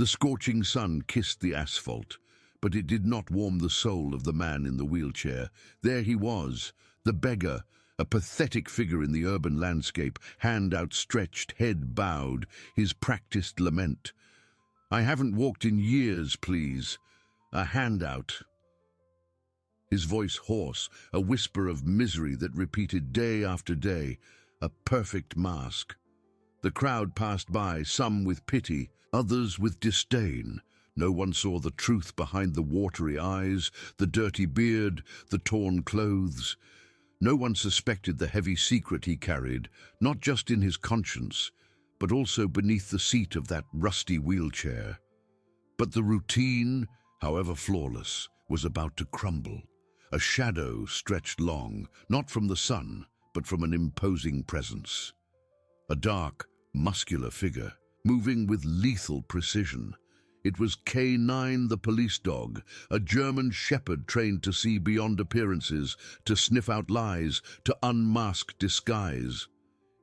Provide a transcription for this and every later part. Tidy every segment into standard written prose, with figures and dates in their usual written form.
The scorching sun kissed the asphalt, but it did not warm the soul of the man in the wheelchair. There he was, the beggar, a pathetic figure in the urban landscape, hand outstretched, head bowed, his practiced lament. "I haven't walked in years, please. A handout." His voice hoarse, a whisper of misery that repeated day after day, a perfect mask. The crowd passed by, some with pity, others with disdain. No one saw the truth behind the watery eyes, the dirty beard, the torn clothes. No one suspected the heavy secret he carried, not just in his conscience, but also beneath the seat of that rusty wheelchair. But the routine, however flawless, was about to crumble. A shadow stretched long, not from the sun, but from an imposing presence. A dark, muscular figure, moving with lethal precision. It was K9, the police dog, a German shepherd trained to see beyond appearances, to sniff out lies, to unmask disguise.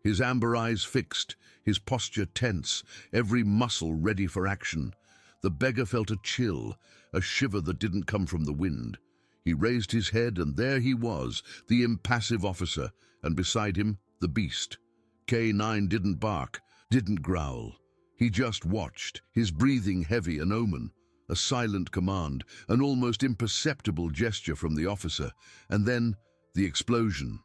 His amber eyes fixed, his posture tense, every muscle ready for action. The beggar felt a chill, a shiver that didn't come from the wind. He raised his head, and there he was, the impassive officer, and beside him, the beast. K9 didn't bark, didn't growl. He just watched, his breathing heavy, an omen, a silent command, an almost imperceptible gesture from the officer, and then the explosion.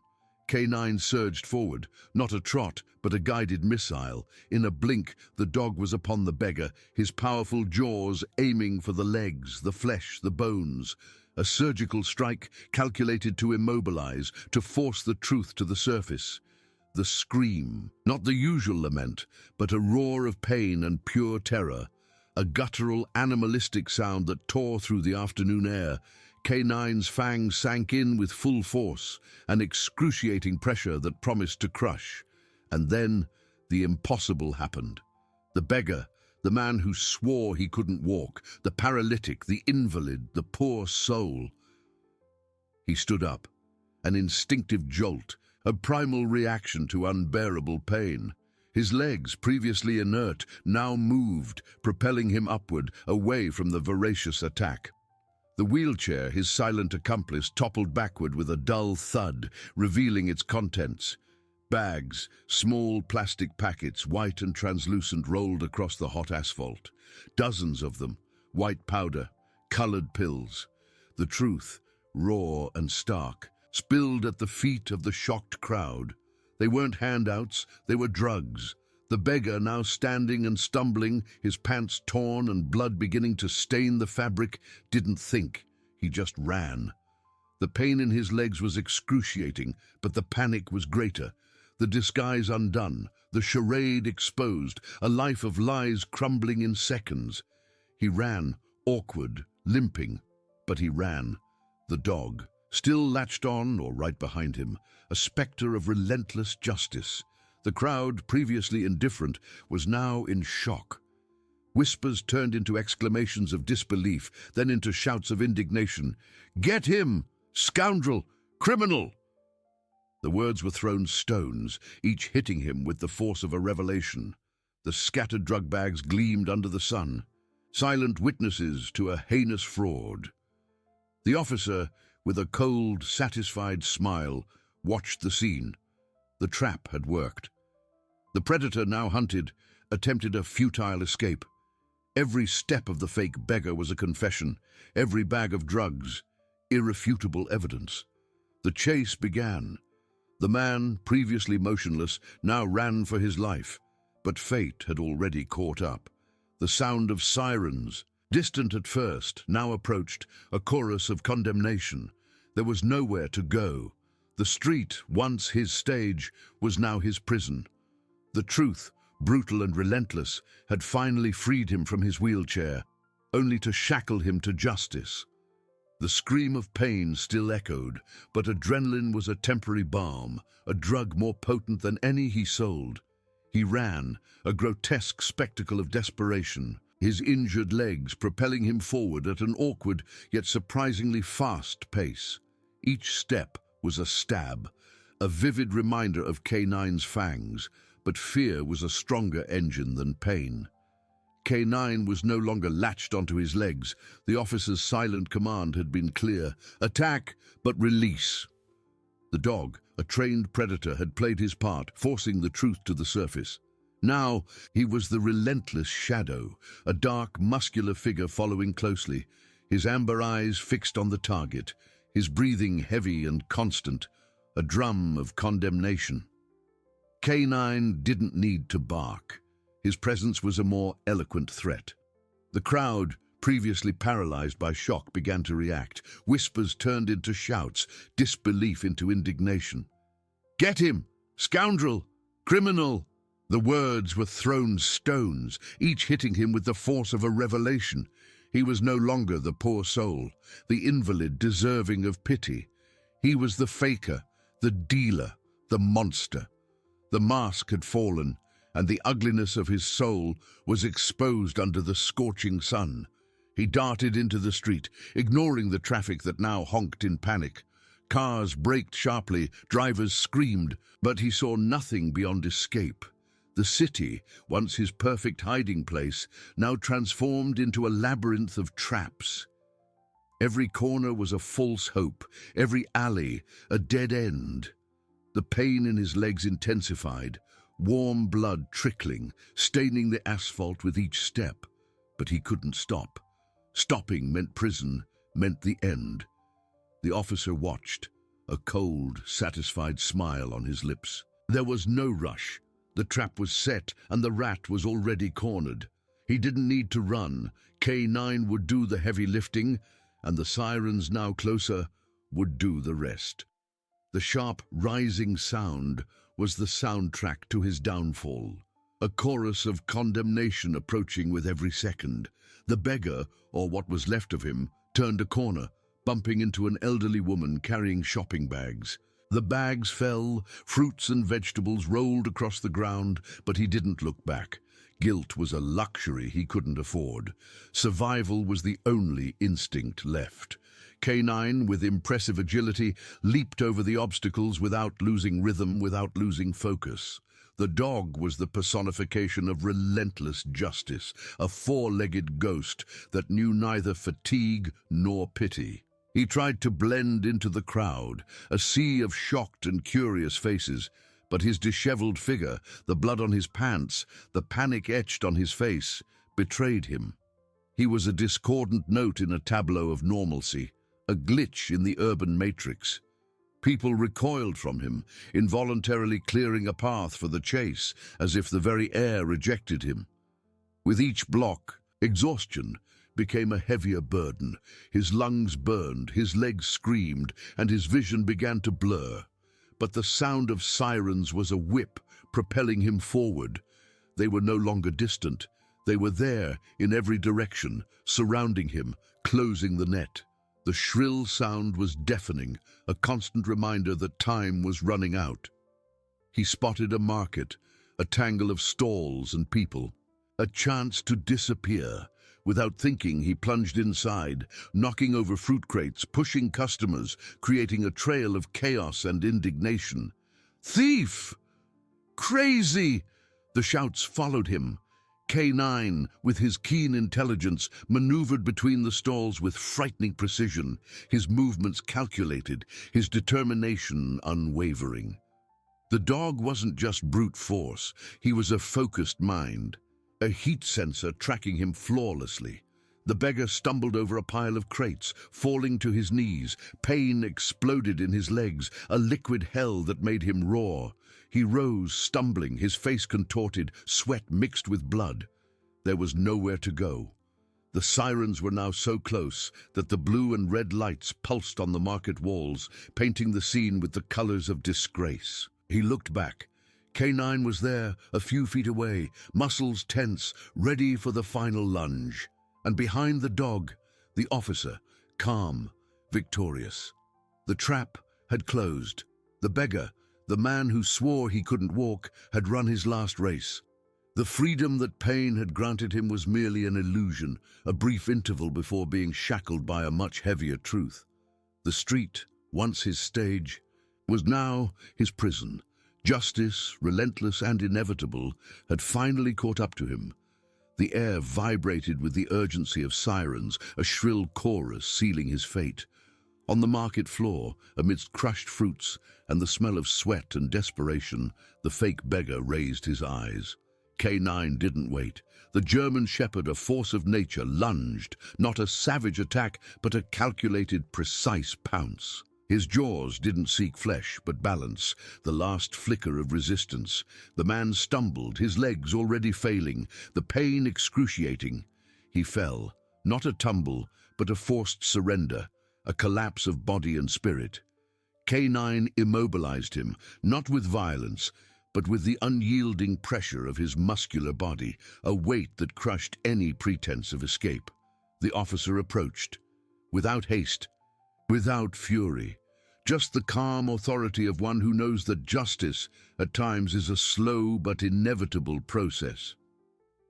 K9 surged forward, not a trot, but a guided missile. In a blink, the dog was upon the beggar, his powerful jaws aiming for the legs, the flesh, the bones. A surgical strike calculated to immobilize, to force the truth to the surface. The scream, not the usual lament, but a roar of pain and pure terror. A guttural, animalistic sound that tore through the afternoon air. K9's fangs sank in with full force, an excruciating pressure that promised to crush. And then the impossible happened. The beggar, the man who swore he couldn't walk, the paralytic, the invalid, the poor soul. He stood up, an instinctive jolt, a primal reaction to unbearable pain. His legs, previously inert, now moved, propelling him upward, away from the voracious attack. The wheelchair, his silent accomplice, toppled backward with a dull thud, revealing its contents. Bags, small plastic packets, white and translucent, rolled across the hot asphalt. Dozens of them, white powder, colored pills. The truth, raw and stark, spilled at the feet of the shocked crowd. They weren't handouts, they were drugs. The beggar, now standing and stumbling, his pants torn and blood beginning to stain the fabric, didn't think. He just ran. The pain in his legs was excruciating, but the panic was greater. The disguise undone, the charade exposed, a life of lies crumbling in seconds. He ran, awkward, limping, but he ran. The dog, still latched on or right behind him, a specter of relentless justice. The crowd, previously indifferent, was now in shock. Whispers turned into exclamations of disbelief, then into shouts of indignation. "Get him! Scoundrel! Criminal!" The words were thrown stones, each hitting him with the force of a revelation. The scattered drug bags gleamed under the sun, silent witnesses to a heinous fraud. The officer, with a cold, satisfied smile, watched the scene. The trap had worked. The predator, now hunted, attempted a futile escape. Every step of the fake beggar was a confession, every bag of drugs, irrefutable evidence. The chase began. The man, previously motionless, now ran for his life, but fate had already caught up. The sound of sirens, distant at first, now approached, a chorus of condemnation. There was nowhere to go. The street, once his stage, was now his prison. The truth, brutal and relentless, had finally freed him from his wheelchair, only to shackle him to justice. The scream of pain still echoed, but adrenaline was a temporary balm, a drug more potent than any he sold. He ran, a grotesque spectacle of desperation, his injured legs propelling him forward at an awkward yet surprisingly fast pace. Each step was a stab, a vivid reminder of K9's fangs, but fear was a stronger engine than pain. K9 was no longer latched onto his legs. The officer's silent command had been clear. Attack, but release. The dog, a trained predator, had played his part, forcing the truth to the surface. Now he was the relentless shadow, a dark, muscular figure following closely, his amber eyes fixed on the target, his breathing heavy and constant, a drum of condemnation. K9 didn't need to bark. His presence was a more eloquent threat. The crowd, previously paralyzed by shock, began to react. Whispers turned into shouts, disbelief into indignation. "Get him! Scoundrel! Criminal!" The words were thrown stones, each hitting him with the force of a revelation. He was no longer the poor soul, the invalid deserving of pity. He was the faker, the dealer, the monster. The mask had fallen, and the ugliness of his soul was exposed under the scorching sun. He darted into the street, ignoring the traffic that now honked in panic. Cars braked sharply, drivers screamed, but he saw nothing beyond escape. The city, once his perfect hiding place, now transformed into a labyrinth of traps. Every corner was a false hope, every alley a dead end. The pain in his legs intensified, warm blood trickling, staining the asphalt with each step. But he couldn't stop. Stopping meant prison, meant the end. The officer watched, a cold, satisfied smile on his lips. There was no rush. The trap was set, and the rat was already cornered. He didn't need to run. K9 would do the heavy lifting, and the sirens, now closer, would do the rest. The sharp, rising sound was the soundtrack to his downfall, a chorus of condemnation approaching with every second. The beggar, or what was left of him, turned a corner, bumping into an elderly woman carrying shopping bags. The bags fell, fruits and vegetables rolled across the ground, but he didn't look back. Guilt was a luxury he couldn't afford. Survival was the only instinct left. K9, with impressive agility, leaped over the obstacles without losing rhythm, without losing focus. The dog was the personification of relentless justice, a four-legged ghost that knew neither fatigue nor pity. He tried to blend into the crowd, a sea of shocked and curious faces, but his disheveled figure, the blood on his pants, the panic etched on his face, betrayed him. He was a discordant note in a tableau of normalcy, a glitch in the urban matrix. People recoiled from him, involuntarily clearing a path for the chase, as if the very air rejected him. With each block, exhaustion became a heavier burden. His lungs burned, his legs screamed, and his vision began to blur. But the sound of sirens was a whip propelling him forward. They were no longer distant. They were there in every direction, surrounding him, closing the net. The shrill sound was deafening, a constant reminder that time was running out. He spotted a market, a tangle of stalls and people, a chance to disappear. Without thinking, he plunged inside, knocking over fruit crates, pushing customers, creating a trail of chaos and indignation. "Thief! Crazy!" The shouts followed him. K9, with his keen intelligence, maneuvered between the stalls with frightening precision, his movements calculated, his determination unwavering. The dog wasn't just brute force, he was a focused mind, a heat sensor tracking him flawlessly. The beggar stumbled over a pile of crates, falling to his knees. Pain exploded in his legs, a liquid hell that made him roar. He rose, stumbling, his face contorted, sweat mixed with blood. There was nowhere to go. The sirens were now so close that the blue and red lights pulsed on the market walls, painting the scene with the colors of disgrace. He looked back. K9 was there, a few feet away, muscles tense, ready for the final lunge. And behind the dog, the officer, calm, victorious. The trap had closed. The beggar, the man who swore he couldn't walk, had run his last race. The freedom that pain had granted him was merely an illusion, a brief interval before being shackled by a much heavier truth. The street, once his stage, was now his prison. Justice, relentless and inevitable, had finally caught up to him. The air vibrated with the urgency of sirens, a shrill chorus sealing his fate. On the market floor, amidst crushed fruits and the smell of sweat and desperation, the fake beggar raised his eyes. K9 didn't wait. The German shepherd, a force of nature, lunged, not a savage attack, but a calculated, precise pounce. His jaws didn't seek flesh, but balance, the last flicker of resistance. The man stumbled, his legs already failing, the pain excruciating. He fell, not a tumble, but a forced surrender, a collapse of body and spirit. K9 immobilized him, not with violence, but with the unyielding pressure of his muscular body, a weight that crushed any pretense of escape. The officer approached, without haste, without fury, just the calm authority of one who knows that justice, at times, is a slow but inevitable process.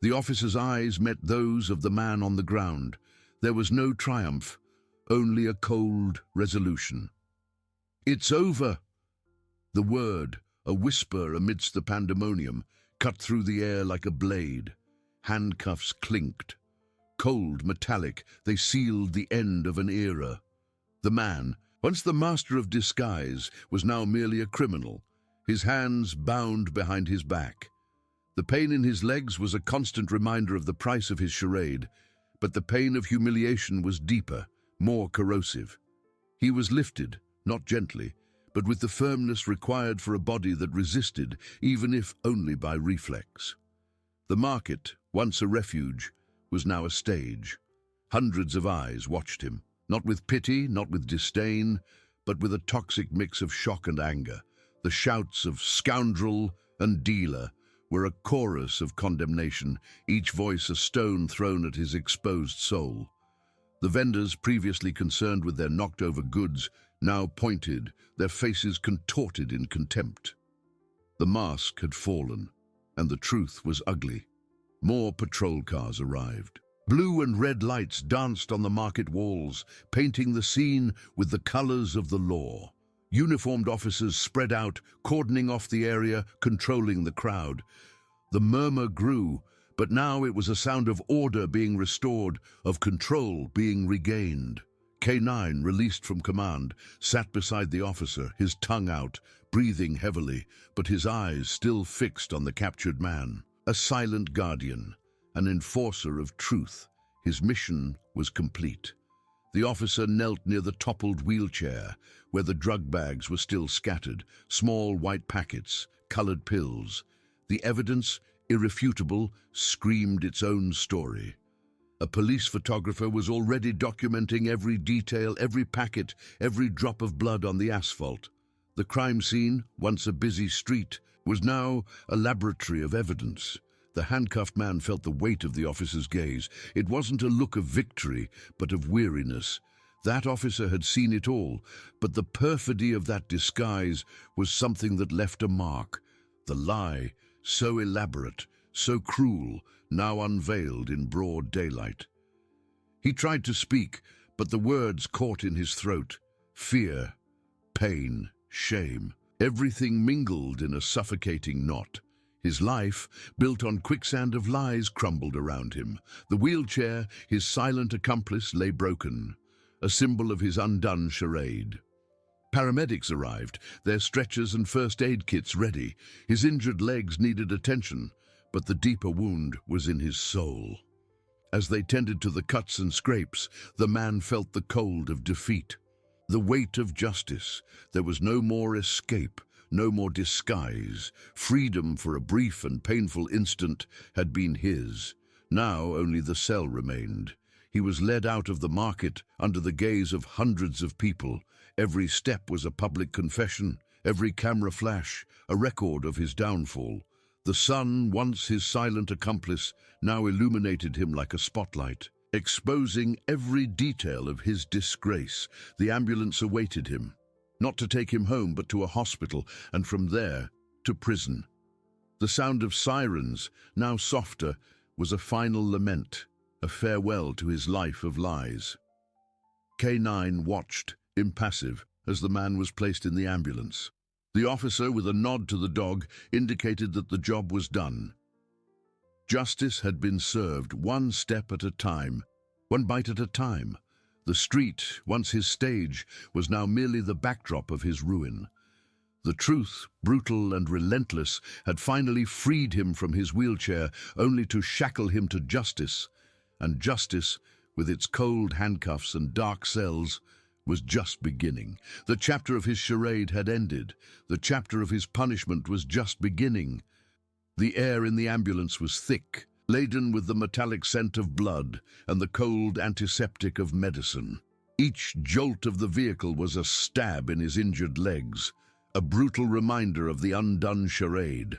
The officer's eyes met those of the man on the ground. There was no triumph, only a cold resolution. "It's over!" The word, a whisper amidst the pandemonium, cut through the air like a blade. Handcuffs clinked. Cold, metallic, they sealed the end of an era. The man, once the master of disguise, was now merely a criminal, his hands bound behind his back. The pain in his legs was a constant reminder of the price of his charade, but the pain of humiliation was deeper, more corrosive. He was lifted, not gently, but with the firmness required for a body that resisted, even if only by reflex. The market, once a refuge, was now a stage. Hundreds of eyes watched him, not with pity, not with disdain, but with a toxic mix of shock and anger. The shouts of "scoundrel" and "dealer" were a chorus of condemnation, each voice a stone thrown at his exposed soul. The vendors, previously concerned with their knocked-over goods, now pointed, their faces contorted in contempt. The mask had fallen, and the truth was ugly. More patrol cars arrived. Blue and red lights danced on the market walls, painting the scene with the colors of the law. Uniformed officers spread out, cordoning off the area, controlling the crowd. The murmur grew, but now it was a sound of order being restored, of control being regained. K9, released from command, sat beside the officer, his tongue out, breathing heavily, but his eyes still fixed on the captured man. A silent guardian, an enforcer of truth. His mission was complete. The officer knelt near the toppled wheelchair, where the drug bags were still scattered, small white packets, colored pills. The evidence, irrefutable, screamed its own story. A police photographer was already documenting every detail, every packet, every drop of blood on the asphalt. The crime scene, once a busy street, was now a laboratory of evidence. The handcuffed man felt the weight of the officer's gaze. It wasn't a look of victory, but of weariness. That officer had seen it all, but the perfidy of that disguise was something that left a mark. The lie, so elaborate, so cruel, now unveiled in broad daylight. He tried to speak, but the words caught in his throat. Fear, pain, shame, everything mingled in a suffocating knot. His life, built on quicksand of lies, crumbled around him. The wheelchair, his silent accomplice, lay broken, a symbol of his undone charade. Paramedics arrived, their stretchers and first aid kits ready. His injured legs needed attention, but the deeper wound was in his soul. As they tended to the cuts and scrapes, the man felt the cold of defeat, the weight of justice. There was no more escape, no more disguise. Freedom for a brief and painful instant had been his. Now only the cell remained. He was led out of the market under the gaze of hundreds of people. Every step was a public confession, every camera flash a record of his downfall. The sun, once his silent accomplice, now illuminated him like a spotlight, exposing every detail of his disgrace. The ambulance awaited him, not to take him home, but to a hospital, and from there to prison. The sound of sirens, now softer, was a final lament, a farewell to his life of lies. K9 watched, impassive, as the man was placed in the ambulance. The officer, with a nod to the dog, indicated that the job was done. Justice had been served one step at a time, one bite at a time. The street, once his stage, was now merely the backdrop of his ruin. The truth, brutal and relentless, had finally freed him from his wheelchair, only to shackle him to justice. And justice, with its cold handcuffs and dark cells, was just beginning. The chapter of his charade had ended. The chapter of his punishment was just beginning. The air in the ambulance was thick, laden with the metallic scent of blood and the cold antiseptic of medicine. Each jolt of the vehicle was a stab in his injured legs, a brutal reminder of the undone charade.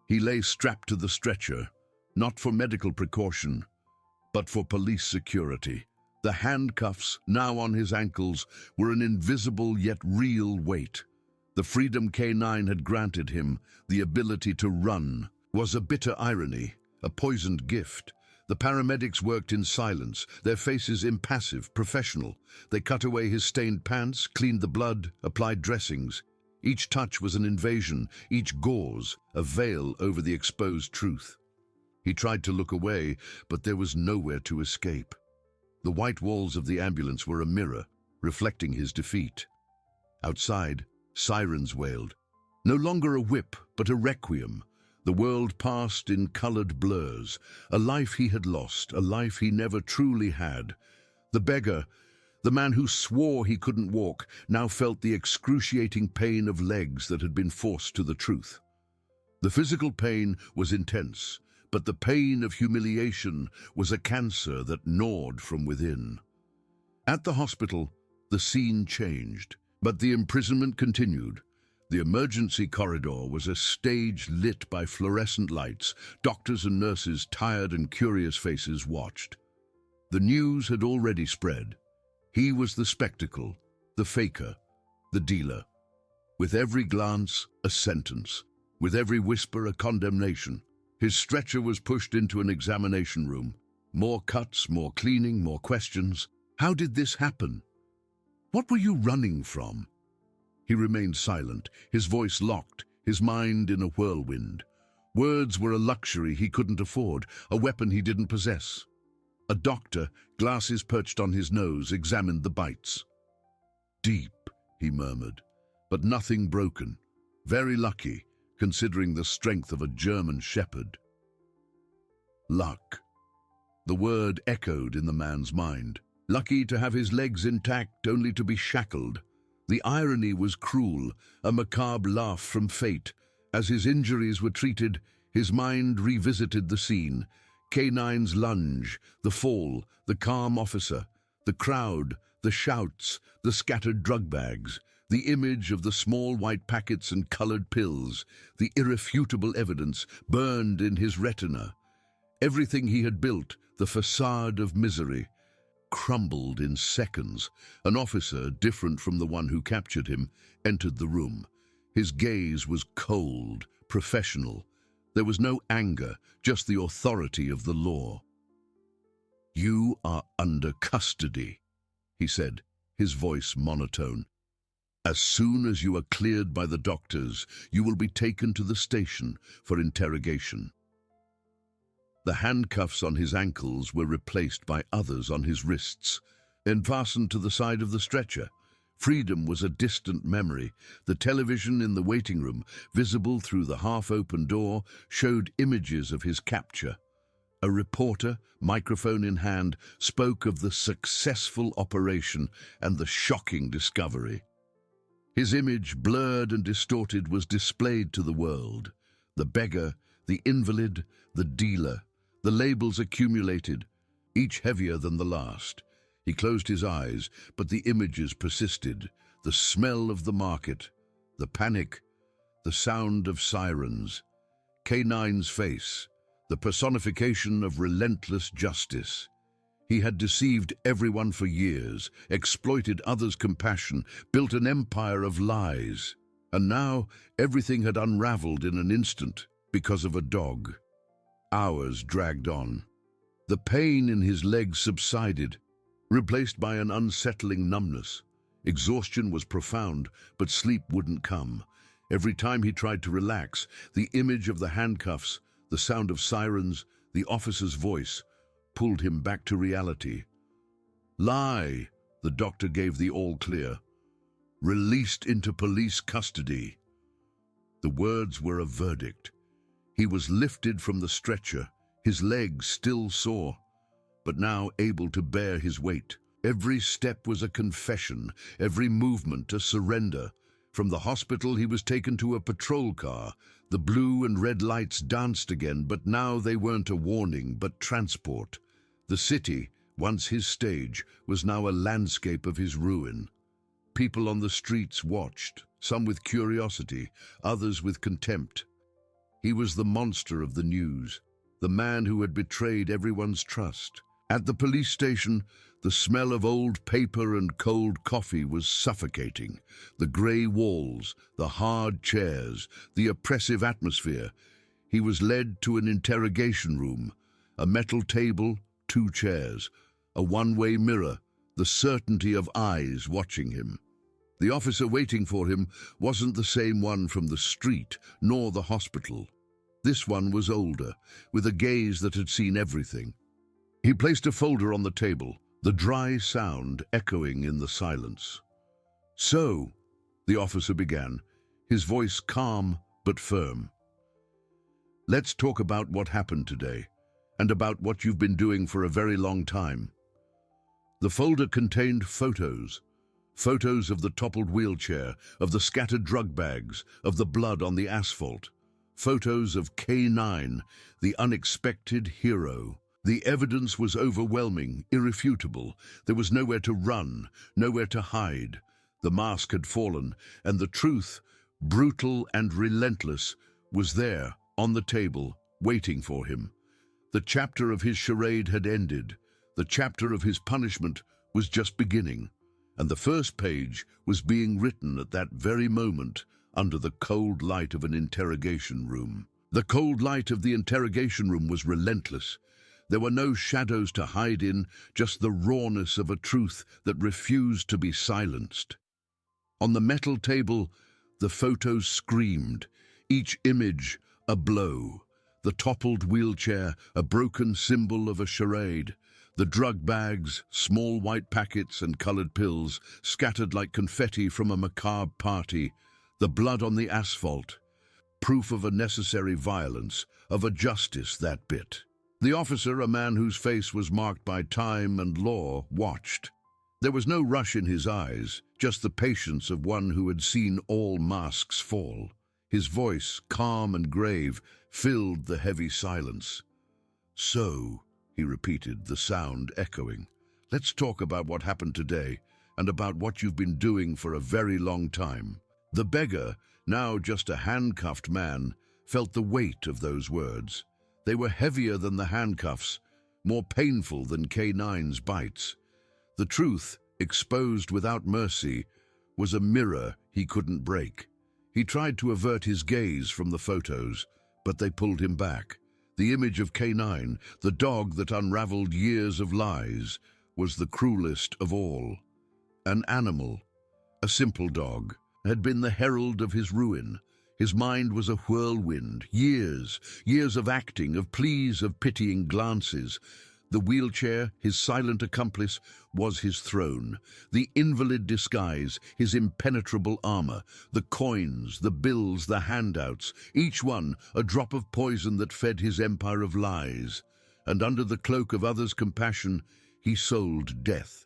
He lay strapped to the stretcher, not for medical precaution, but for police security. The handcuffs, now on his ankles, were an invisible yet real weight. The freedom K9 had granted him, the ability to run, was a bitter irony, a poisoned gift. The paramedics worked in silence, their faces impassive, professional. They cut away his stained pants, cleaned the blood, applied dressings. Each touch was an invasion, each gauze a veil over the exposed truth. He tried to look away, but there was nowhere to escape. The white walls of the ambulance were a mirror, reflecting his defeat. Outside, sirens wailed. No longer a whip, but a requiem. The world passed in colored blurs, a life he had lost, a life he never truly had. The beggar, the man who swore he couldn't walk, now felt the excruciating pain of legs that had been forced to the truth. The physical pain was intense, but the pain of humiliation was a cancer that gnawed from within. At the hospital, the scene changed, but the imprisonment continued. The emergency corridor was a stage lit by fluorescent lights. Doctors and nurses, tired and curious faces, watched. The news had already spread. He was the spectacle, the faker, the dealer. With every glance, a sentence. With every whisper, a condemnation. His stretcher was pushed into an examination room. More cuts, more cleaning, more questions. How did this happen? What were you running from? He remained silent, his voice locked, his mind in a whirlwind. Words were a luxury he couldn't afford, a weapon he didn't possess. A doctor, glasses perched on his nose, examined the bites. Deep, he murmured, but nothing broken. Very lucky, considering the strength of a German shepherd. Luck. The word echoed in the man's mind. Lucky to have his legs intact, only to be shackled. The irony was cruel, a macabre laugh from fate. As his injuries were treated, his mind revisited the scene. K9's lunge, the fall, the calm officer, the crowd, the shouts, the scattered drug bags, the image of the small white packets and colored pills, the irrefutable evidence burned in his retina. Everything he had built, the facade of misery, crumbled in seconds. An officer, different from the one who captured him, entered the room. His gaze was cold, professional. There was no anger, just the authority of the law. "You are under custody," he said, his voice monotone. "As soon as you are cleared by the doctors, you will be taken to the station for interrogation." The handcuffs on his ankles were replaced by others on his wrists, and fastened to the side of the stretcher. Freedom was a distant memory. The television in the waiting room, visible through the half-open door, showed images of his capture. A reporter, microphone in hand, spoke of the successful operation and the shocking discovery. His image, blurred and distorted, was displayed to the world. The beggar, the invalid, the dealer. The labels accumulated, each heavier than the last. He closed his eyes, but the images persisted. The smell of the market, the panic, the sound of sirens. K9's face, the personification of relentless justice. He had deceived everyone for years, exploited others' compassion, built an empire of lies. And now everything had unraveled in an instant because of a dog. Hours dragged on. The pain in his legs subsided, replaced by an unsettling numbness. Exhaustion was profound, but sleep wouldn't come. Every time he tried to relax, the image of the handcuffs, the sound of sirens, The officer's voice pulled him back to reality. "Lie," the doctor gave the all-clear. "Released into police custody." The words were a verdict. He was lifted from the stretcher, his legs still sore, but now able to bear his weight. Every step was a confession, every movement a surrender. From the hospital he was taken to a patrol car. The blue and red lights danced again, but now they weren't a warning, but transport. The city, once his stage, was now a landscape of his ruin. People on the streets watched, some with curiosity, others with contempt. He was the monster of the news, the man who had betrayed everyone's trust. At the police station, the smell of old paper and cold coffee was suffocating. The grey walls, the hard chairs, the oppressive atmosphere. He was led to an interrogation room, a metal table, 2 chairs, a one-way mirror, the certainty of eyes watching him. The officer waiting for him wasn't the same one from the street, nor the hospital. This one was older, with a gaze that had seen everything. He placed a folder on the table, the dry sound echoing in the silence. "So," the officer began, his voice calm but firm. "Let's talk about what happened today, and about what you've been doing for a very long time." The folder contained photos of the toppled wheelchair, of the scattered drug bags, of the blood on the asphalt. Photos of K9, the unexpected hero. The evidence was overwhelming, irrefutable. There was nowhere to run, nowhere to hide. The mask had fallen, and the truth, brutal and relentless, was there, on the table, waiting for him. The chapter of his charade had ended. The chapter of his punishment was just beginning, and the first page was being written at that very moment under the cold light of an interrogation room. The cold light of the interrogation room was relentless. There were no shadows to hide in, just the rawness of a truth that refused to be silenced. On the metal table, the photos screamed, each image a blow. The toppled wheelchair, a broken symbol of a charade. The drug bags, small white packets and colored pills, scattered like confetti from a macabre party. The blood on the asphalt, proof of a necessary violence, of a justice that bit. The officer, a man whose face was marked by time and law, watched. There was no rush in his eyes, just the patience of one who had seen all masks fall. His voice, calm and grave, filled the heavy silence. "So," he repeated, the sound echoing, "let's talk about what happened today and about what you've been doing for a very long time." The beggar, now just a handcuffed man, felt the weight of those words. They were heavier than the handcuffs, more painful than K9's bites. The truth, exposed without mercy, was a mirror he couldn't break. He tried to avert his gaze from the photos, but they pulled him back. The image of K9, the dog that unraveled years of lies, was the cruelest of all. An animal, a simple dog, had been the herald of his ruin. His mind was a whirlwind, years of acting, of pleas, of pitying glances. The wheelchair, his silent accomplice, was his throne. The invalid disguise, his impenetrable armor. The coins, the bills, the handouts, each one a drop of poison that fed his empire of lies. And under the cloak of others' compassion, he sold death.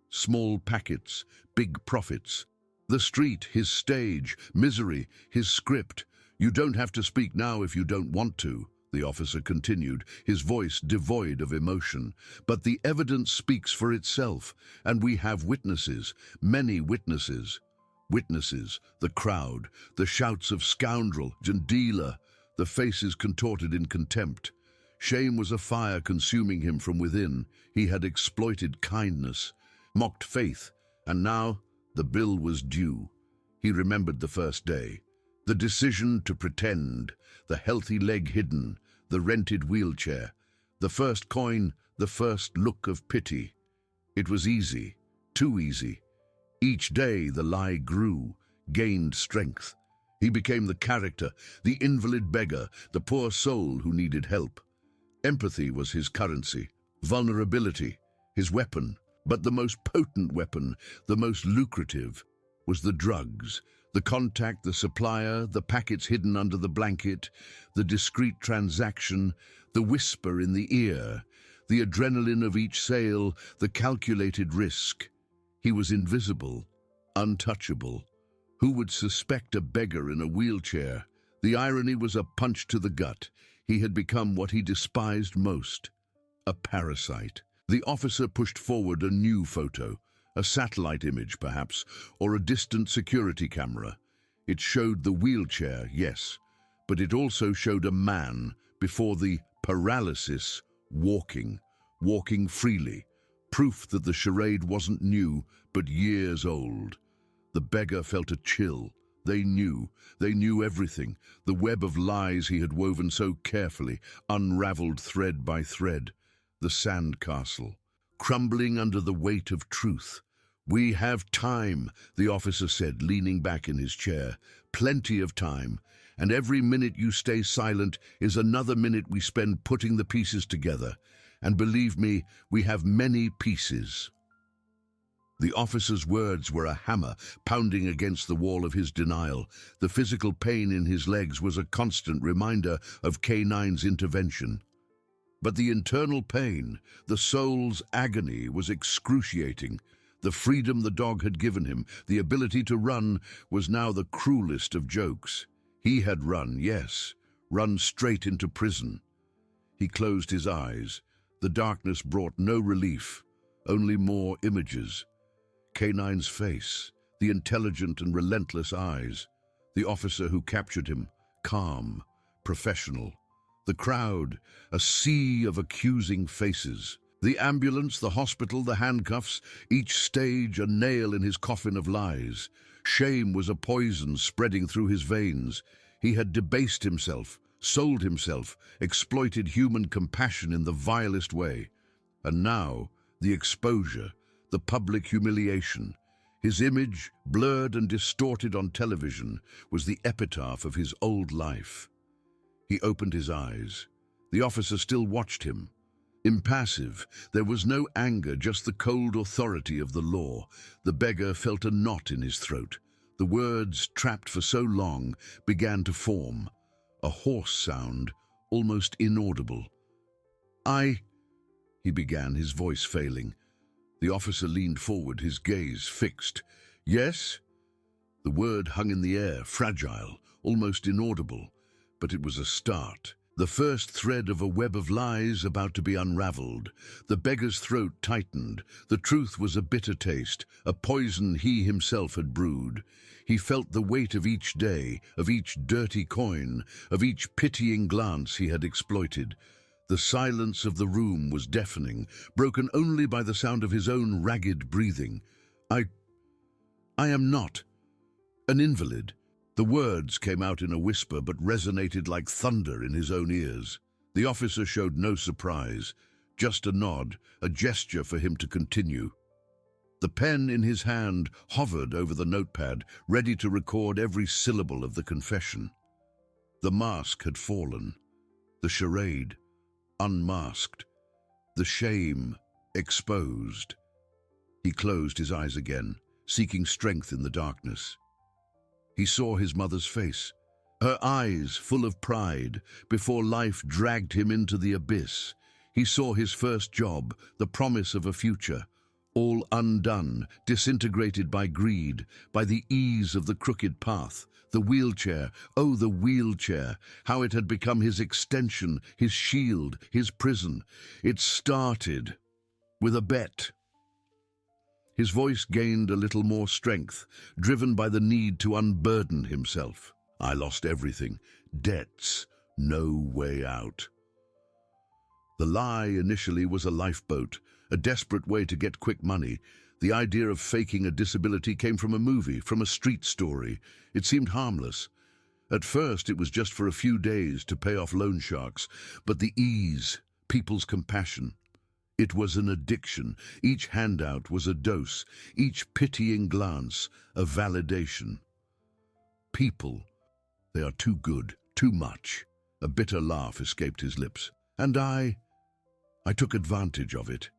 Small packets, big profits. The street, his stage, misery, his script. "You don't have to speak now if you don't want to," the officer continued, his voice devoid of emotion. "But the evidence speaks for itself, and we have witnesses, many witnesses." Witnesses, the crowd, the shouts of scoundrel and dealer, the faces contorted in contempt. Shame was a fire consuming him from within. He had exploited kindness, mocked faith, and now the bill was due. He remembered the first day. The decision to pretend, the healthy leg hidden, the rented wheelchair, the first coin, the first look of pity. It was easy, too easy. Each day the lie grew, gained strength. He became the character, the invalid beggar, the poor soul who needed help. Empathy was his currency, vulnerability, his weapon. But the most potent weapon, the most lucrative, was the drugs. The contact, the supplier, the packets hidden under the blanket, the discreet transaction, the whisper in the ear, the adrenaline of each sale, the calculated risk. He was invisible, untouchable. Who would suspect a beggar in a wheelchair? The irony was a punch to the gut. He had become what he despised most, a parasite. The officer pushed forward a new photo, a satellite image perhaps, or a distant security camera. It showed the wheelchair, yes, but it also showed a man before the paralysis, walking freely, proof that the charade wasn't new, but years old. The beggar felt a chill. They knew everything, the web of lies he had woven so carefully, unraveled thread by thread. The sandcastle, crumbling under the weight of truth. "We have time," the officer said, leaning back in his chair. "Plenty of time, and every minute you stay silent is another minute we spend putting the pieces together. And believe me, we have many pieces." The officer's words were a hammer pounding against the wall of his denial. The physical pain in his legs was a constant reminder of K9's intervention. But the internal pain, the soul's agony, was excruciating. The freedom the dog had given him, the ability to run, was now the cruelest of jokes. He had run, yes, run straight into prison. He closed his eyes. The darkness brought no relief, only more images. K9's face, the intelligent and relentless eyes, the officer who captured him, calm, professional. The crowd, a sea of accusing faces. The ambulance, the hospital, the handcuffs, each stage a nail in his coffin of lies. Shame was a poison spreading through his veins. He had debased himself, sold himself, exploited human compassion in the vilest way. And now, the exposure, the public humiliation. His image, blurred and distorted on television, was the epitaph of his old life. He opened his eyes. The officer still watched him. Impassive, there was no anger, just the cold authority of the law. The beggar felt a knot in his throat. The words, trapped for so long, began to form. A hoarse sound, almost inaudible. He began, his voice failing. The officer leaned forward, his gaze fixed. "Yes?" The word hung in the air, fragile, almost inaudible. But it was a start. The first thread of a web of lies about to be unraveled. The beggar's throat tightened. The truth was a bitter taste, a poison he himself had brewed. He felt the weight of each day, of each dirty coin, of each pitying glance he had exploited. The silence of the room was deafening, broken only by the sound of his own ragged breathing. I am not an invalid." The words came out in a whisper but resonated like thunder in his own ears. The officer showed no surprise, just a nod, a gesture for him to continue. The pen in his hand hovered over the notepad, ready to record every syllable of the confession. The mask had fallen, the charade unmasked, the shame exposed. He closed his eyes again, seeking strength in the darkness. He saw his mother's face, her eyes full of pride, before life dragged him into the abyss. He saw his first job, the promise of a future, all undone, disintegrated by greed, by the ease of the crooked path. The wheelchair, oh, the wheelchair, how it had become his extension, his shield, his prison. It started with a bet. His voice gained a little more strength, driven by the need to unburden himself. "I lost everything. Debts. No way out." The lie initially was a lifeboat, a desperate way to get quick money. The idea of faking a disability came from a movie, from a street story. It seemed harmless. At first, it was just for a few days to pay off loan sharks, but the ease, people's compassion. It was an addiction. Each handout was a dose, each pitying glance a validation. People, they are too good, too much. A bitter laugh escaped his lips. And I took advantage of it.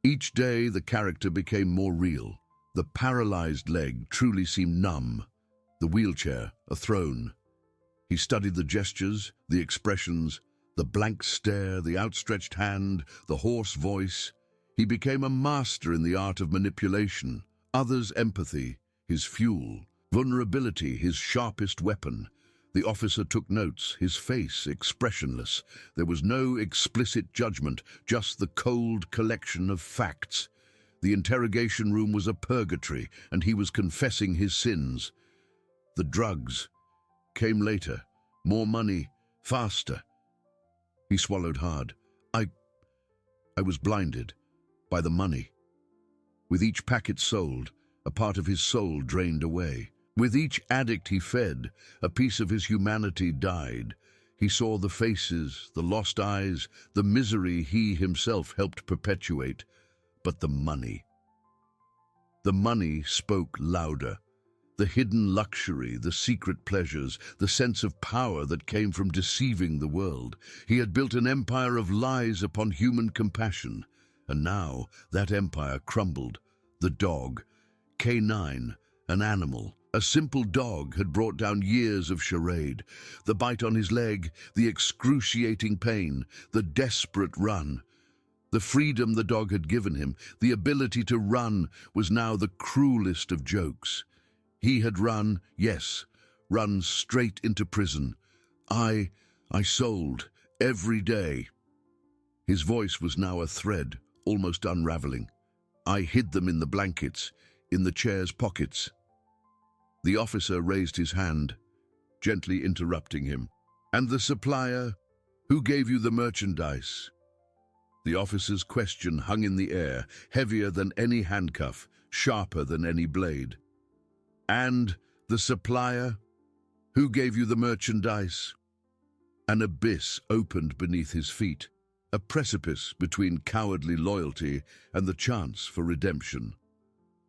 Each day the character became more real. The paralyzed leg truly seemed numb, the wheelchair a throne. He studied the gestures, the expressions, the blank stare, the outstretched hand, the hoarse voice. He became a master in the art of manipulation, others' empathy, his fuel, vulnerability, his sharpest weapon. The officer took notes, his face expressionless. There was no explicit judgment, just the cold collection of facts. The interrogation room was a purgatory, and he was confessing his sins. The drugs came later, more money, faster. He swallowed hard. I was blinded by the money. With each packet sold, a part of his soul drained away. With each addict he fed, a piece of his humanity died. He saw the faces, the lost eyes, the misery he himself helped perpetuate. But the money spoke louder. The hidden luxury, the secret pleasures, the sense of power that came from deceiving the world. He had built an empire of lies upon human compassion. And now that empire crumbled. The dog, K9, an animal, a simple dog, had brought down years of charade. The bite on his leg, the excruciating pain, the desperate run. The freedom the dog had given him, the ability to run, was now the cruelest of jokes. He had run, yes, run straight into prison. I sold every day. His voice was now a thread, almost unraveling. I hid them in the blankets, in the chair's pockets. The officer raised his hand, gently interrupting him. And the supplier? Who gave you the merchandise? The officer's question hung in the air, heavier than any handcuff, sharper than any blade. And the supplier? Who gave you the merchandise? An abyss opened beneath his feet, a precipice between cowardly loyalty and the chance for redemption.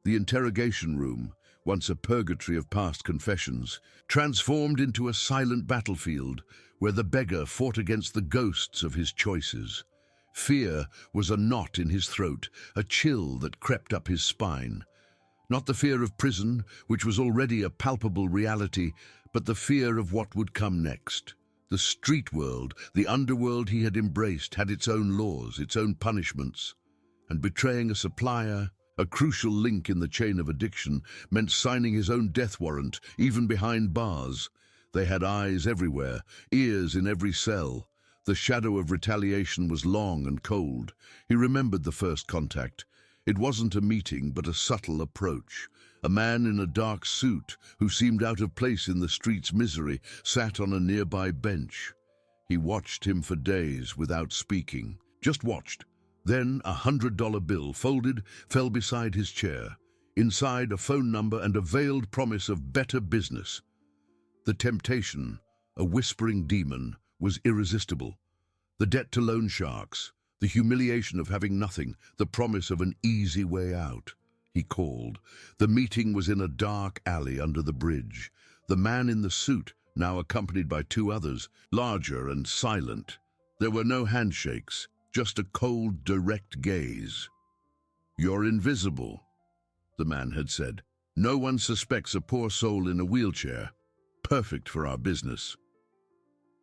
The interrogation room, once a purgatory of past confessions, transformed into a silent battlefield where the beggar fought against the ghosts of his choices. Fear was a knot in his throat, a chill that crept up his spine. Not the fear of prison, which was already a palpable reality, but the fear of what would come next. The street world, the underworld he had embraced, had its own laws, its own punishments. And betraying a supplier, a crucial link in the chain of addiction, meant signing his own death warrant, even behind bars. They had eyes everywhere, ears in every cell. The shadow of retaliation was long and cold. He remembered the first contact. It wasn't a meeting, but a subtle approach. A man in a dark suit, who seemed out of place in the street's misery, sat on a nearby bench. He watched him for days without speaking. Just watched. Then a $100 bill, folded, fell beside his chair. Inside, a phone number and a veiled promise of better business. The temptation, a whispering demon, was irresistible. The debt to loan sharks, the humiliation of having nothing, the promise of an easy way out. He called. The meeting was in a dark alley under the bridge. The man in the suit, now accompanied by two others, larger and silent. There were no handshakes, just a cold, direct gaze. "You're invisible," the man had said. "No one suspects a poor soul in a wheelchair. Perfect for our business."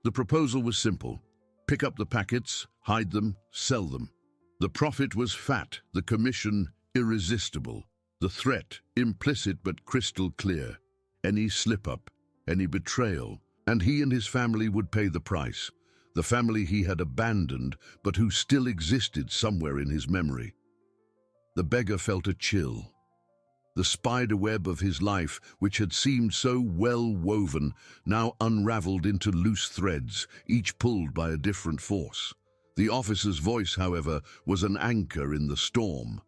The proposal was simple. Pick up the packets, hide them, sell them. The profit was fat, the commission irresistible, the threat implicit but crystal clear. Any slip-up, any betrayal, and he and his family would pay the price. The family he had abandoned, but who still existed somewhere in his memory. The beggar felt a chill. The spider web of his life, which had seemed so well woven, now unraveled into loose threads, each pulled by a different force. The officer's voice, however, was an anchor in the storm.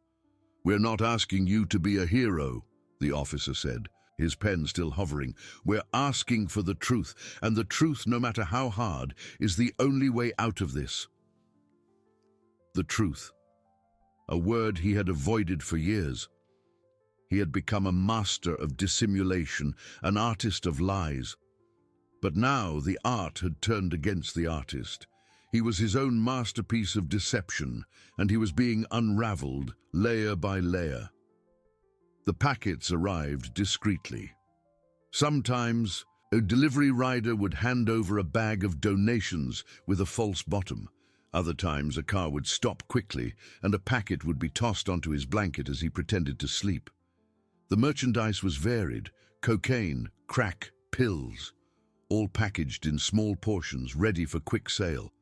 "We're not asking you to be a hero," the officer said, his pen still hovering. "We're asking for the truth, and the truth, no matter how hard, is the only way out of this." The truth. A word he had avoided for years. He had become a master of dissimulation, an artist of lies. But now the art had turned against the artist. He was his own masterpiece of deception, and he was being unraveled layer by layer. The packets arrived discreetly. Sometimes, a delivery rider would hand over a bag of donations with a false bottom. Other times, a car would stop quickly, and a packet would be tossed onto his blanket as he pretended to sleep. The merchandise was varied: cocaine, crack, pills, all packaged in small portions, ready for quick sale.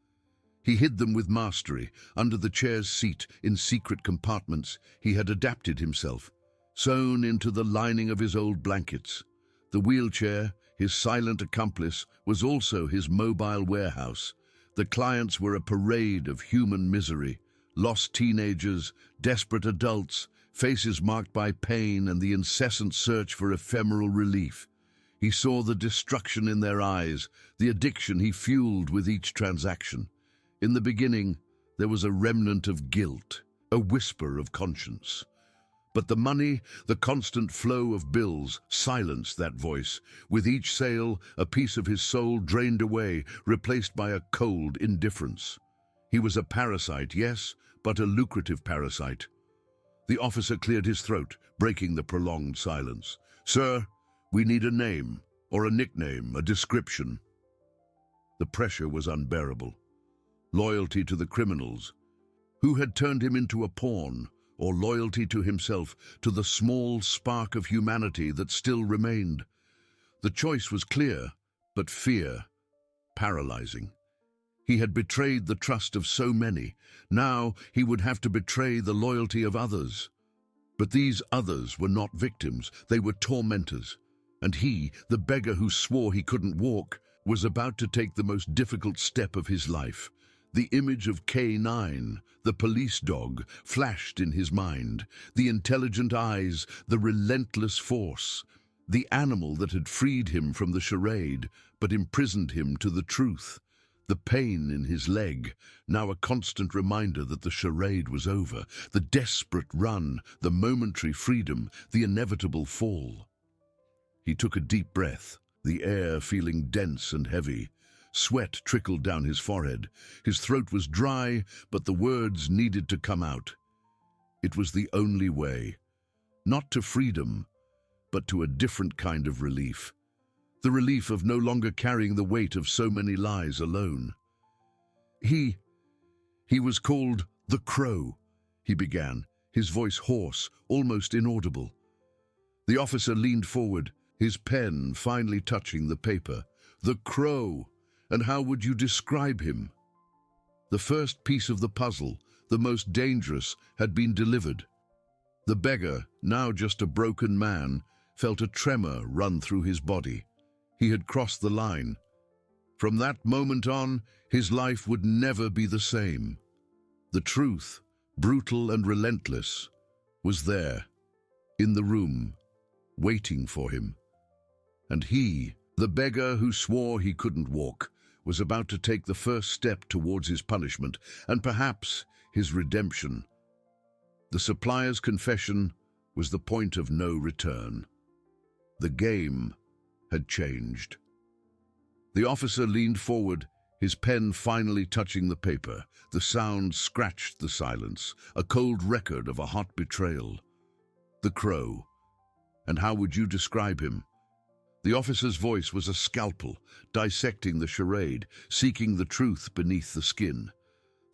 He hid them with mastery, under the chair's seat, in secret compartments. He had adapted himself, sewn into the lining of his old blankets. The wheelchair, his silent accomplice, was also his mobile warehouse. The clients were a parade of human misery: lost teenagers, desperate adults, faces marked by pain and the incessant search for ephemeral relief. He saw the destruction in their eyes, the addiction he fueled with each transaction. In the beginning, there was a remnant of guilt, a whisper of conscience. But the money, the constant flow of bills, silenced that voice. With each sale, a piece of his soul drained away, replaced by a cold indifference. He was a parasite, yes, but a lucrative parasite. The officer cleared his throat, breaking the prolonged silence. "Sir, we need a name, or a nickname, a description." The pressure was unbearable. Loyalty to the criminals, who had turned him into a pawn, or loyalty to himself, to the small spark of humanity that still remained. The choice was clear, but fear paralyzing. He had betrayed the trust of so many. Now he would have to betray the loyalty of others. But these others were not victims, they were tormentors. And he, the beggar who swore he couldn't walk, was about to take the most difficult step of his life. The image of K9, the police dog, flashed in his mind. The intelligent eyes, the relentless force. The animal that had freed him from the charade, but imprisoned him to the truth. The pain in his leg, now a constant reminder that the charade was over. The desperate run, the momentary freedom, the inevitable fall. He took a deep breath, the air feeling dense and heavy. Sweat trickled down his forehead. His throat was dry, but the words needed to come out. It was the only way. Not to freedom, but to a different kind of relief. The relief of no longer carrying the weight of so many lies alone. He was called the Crow, he began, his voice hoarse, almost inaudible. The officer leaned forward, his pen finally touching the paper. The Crow. And how would you describe him? The first piece of the puzzle, the most dangerous, had been delivered. The beggar, now just a broken man, felt a tremor run through his body. He had crossed the line. From that moment on, his life would never be the same. The truth, brutal and relentless, was there, in the room, waiting for him. And he, the beggar who swore he couldn't walk, was about to take the first step towards his punishment, and perhaps his redemption. The supplier's confession was the point of no return. The game had changed. The officer leaned forward, his pen finally touching the paper. The sound scratched the silence, a cold record of a hot betrayal. The Crow. And how would you describe him? The officer's voice was a scalpel, dissecting the charade, seeking the truth beneath the skin.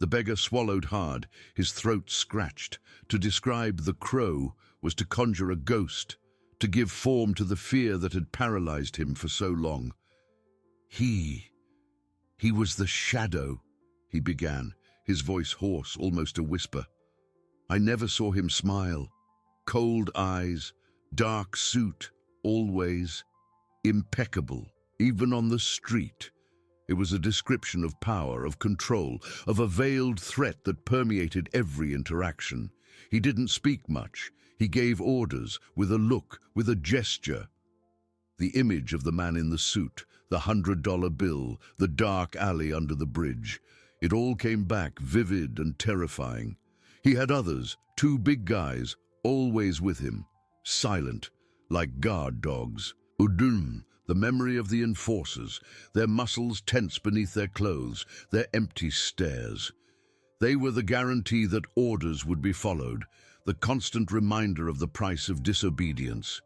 The beggar swallowed hard, his throat scratched. To describe the Crow was to conjure a ghost, to give form to the fear that had paralyzed him for so long. He was the shadow, he began, his voice hoarse, almost a whisper. I never saw him smile. Cold eyes, dark suit, always impeccable, even on the street. It was a description of power, of control, of a veiled threat that permeated every interaction. He didn't speak much. He gave orders, with a look, with a gesture. The image of the man in the suit, the $100 bill, the dark alley under the bridge, it all came back vivid and terrifying. He had others, two big guys, always with him, silent, like guard dogs. Udum, The memory of the enforcers, their muscles tense beneath their clothes, their empty stares. They were the guarantee that orders would be followed, the constant reminder of the price of disobedience.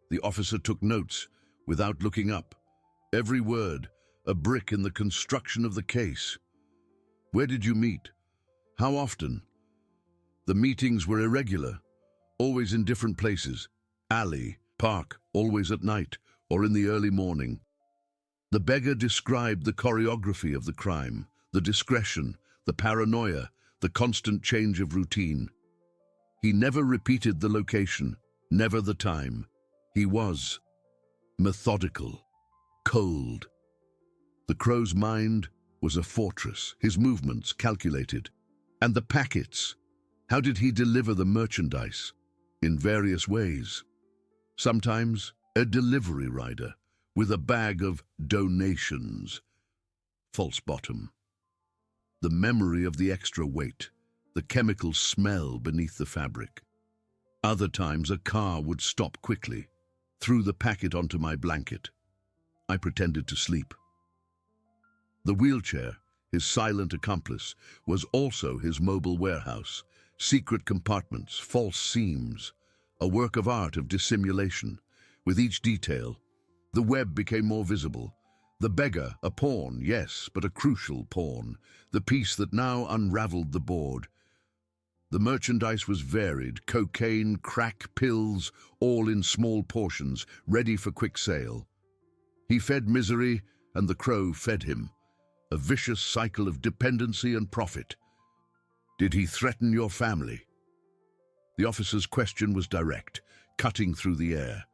The officer took notes without looking up. Every word, a brick in the construction of the case. Where did you meet? How often? The meetings were irregular, always in different places. Alley, park, always at night or in the early morning. The beggar described the choreography of the crime, the discretion, the paranoia, the constant change of routine. He never repeated the location, never the time. He was methodical, cold. The crow's mind was a fortress, his movements calculated. And the packets, how did he deliver the merchandise? In various ways. Sometimes a delivery rider with a bag of donations. False bottom. The memory of the extra weight, the chemical smell beneath the fabric. Other times a car would stop quickly, threw the packet onto my blanket. I pretended to sleep. The wheelchair, his silent accomplice, was also his mobile warehouse. Secret compartments, false seams, a work of art of dissimulation. With each detail, the web became more visible. The beggar, a pawn, yes, but a crucial pawn, the piece that now unraveled the board. The merchandise was varied, cocaine, crack, pills, all in small portions, ready for quick sale. He fed misery, and the crow fed him. A vicious cycle of dependency and profit. Did he threaten your family? The officer's question was direct, cutting through the air.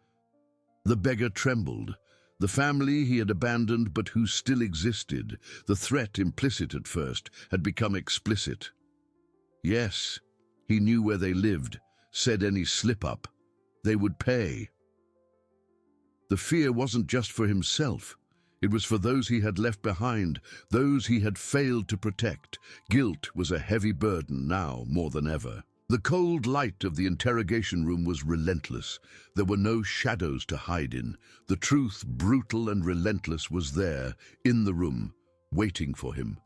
The beggar trembled. The family he had abandoned but who still existed, the threat implicit at first, had become explicit. Yes, he knew where they lived, said any slip-up, they would pay. The fear wasn't just for himself. It was for those he had left behind, those he had failed to protect. Guilt was a heavy burden now more than ever. The cold light of the interrogation room was relentless. There were no shadows to hide in. The truth, brutal and relentless, was there, in the room, waiting for him.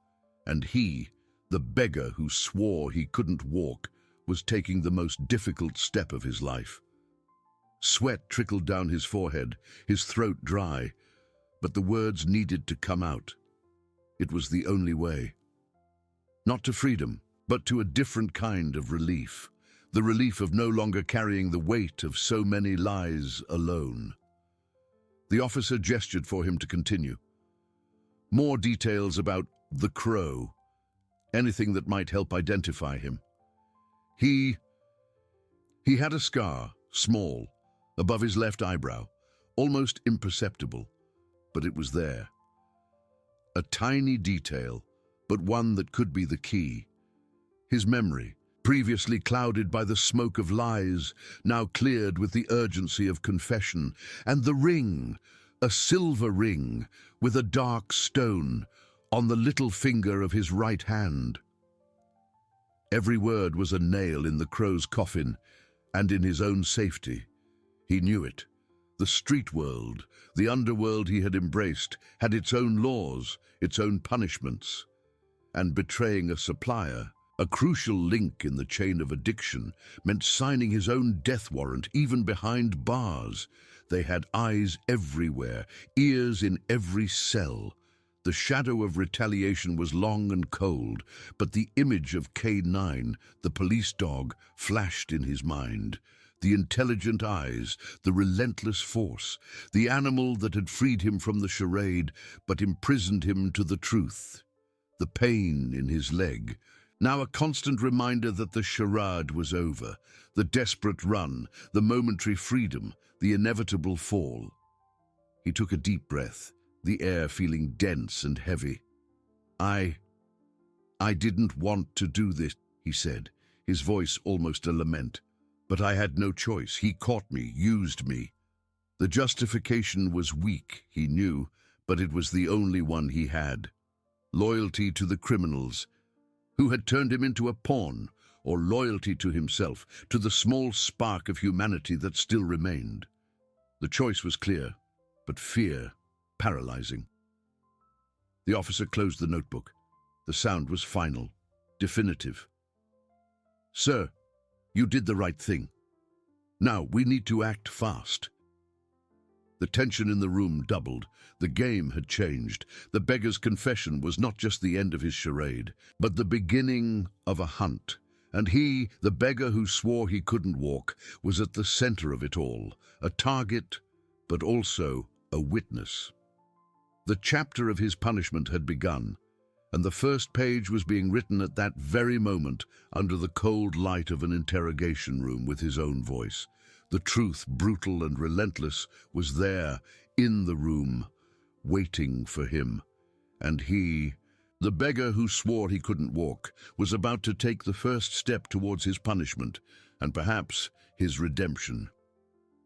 And he, the beggar who swore he couldn't walk, was taking the most difficult step of his life. Sweat trickled down his forehead, his throat dry, but the words needed to come out. It was the only way. Not to freedom, but to a different kind of relief. The relief of no longer carrying the weight of so many lies alone. The officer gestured for him to continue. More details about the crow. Anything that might help identify him. He had a scar, small, above his left eyebrow, almost imperceptible, but it was there. A tiny detail, but one that could be the key. His memory, previously clouded by the smoke of lies, now cleared with the urgency of confession. And the ring, a silver ring with a dark stone on the little finger of his right hand. Every word was a nail in the crow's coffin and in his own safety. He knew it. The street world, the underworld he had embraced, had its own laws, its own punishments. And betraying a supplier, a crucial link in the chain of addiction, meant signing his own death warrant even behind bars. They had eyes everywhere, ears in every cell. The shadow of retaliation was long and cold, but the image of K9, the police dog, flashed in his mind. The intelligent eyes, the relentless force, the animal that had freed him from the charade but imprisoned him to the truth. The pain in his leg, now a constant reminder that the charade was over, the desperate run, the momentary freedom, the inevitable fall. He took a deep breath, the air feeling dense and heavy. I didn't want to do this, he said, his voice almost a lament. But I had no choice. He caught me, used me. The justification was weak, he knew, but it was the only one he had. Loyalty to the criminals, who had turned him into a pawn, or loyalty to himself, to the small spark of humanity that still remained. The choice was clear, but fear, paralyzing. The officer closed the notebook. The sound was final, definitive. "Sir, you did the right thing. Now we need to act fast." The tension in the room doubled. The game had changed. The beggar's confession was not just the end of his charade, but the beginning of a hunt. And he, the beggar who swore he couldn't walk, was at the center of it all, a target, but also a witness. The chapter of his punishment had begun, and the first page was being written at that very moment under the cold light of an interrogation room with his own voice. The truth, brutal and relentless, was there, in the room, waiting for him. And he, the beggar who swore he couldn't walk, was about to take the first step towards his punishment, and perhaps his redemption.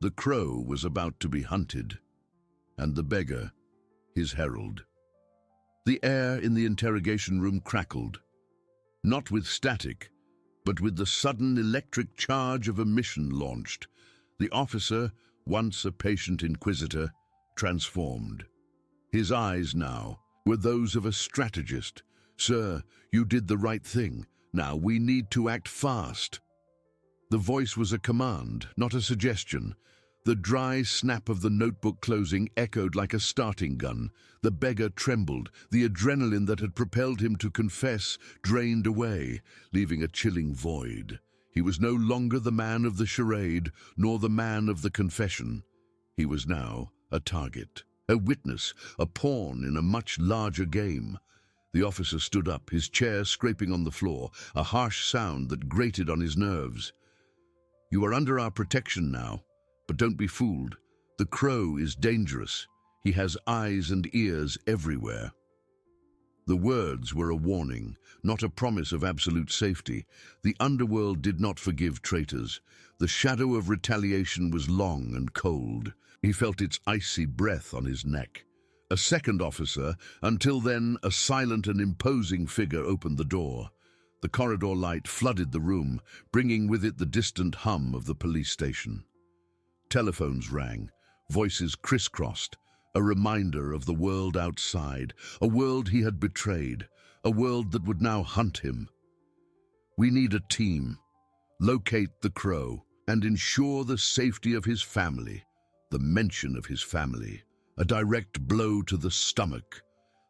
The crow was about to be hunted, and the beggar, his herald. The air in the interrogation room crackled, not with static, but with the sudden electric charge of a mission launched. The officer, once a patient inquisitor, transformed. His eyes now were those of a strategist. "Sir, you did the right thing. Now we need to act fast." The voice was a command, not a suggestion. The dry snap of the notebook closing echoed like a starting gun. The beggar trembled. The adrenaline that had propelled him to confess drained away, leaving a chilling void. He was no longer the man of the charade, nor the man of the confession. He was now a target, a witness, a pawn in a much larger game. The officer stood up, his chair scraping on the floor, a harsh sound that grated on his nerves. "You are under our protection now, but don't be fooled. The crow is dangerous. He has eyes and ears everywhere." The words were a warning, not a promise of absolute safety. The underworld did not forgive traitors. The shadow of retaliation was long and cold. He felt its icy breath on his neck. A second officer, until then a silent and imposing figure, opened the door. The corridor light flooded the room, bringing with it the distant hum of the police station. Telephones rang, voices crisscrossed, a reminder of the world outside, a world he had betrayed, a world that would now hunt him. "We need a team. Locate the crow and ensure the safety of his family." The mention of his family, a direct blow to the stomach.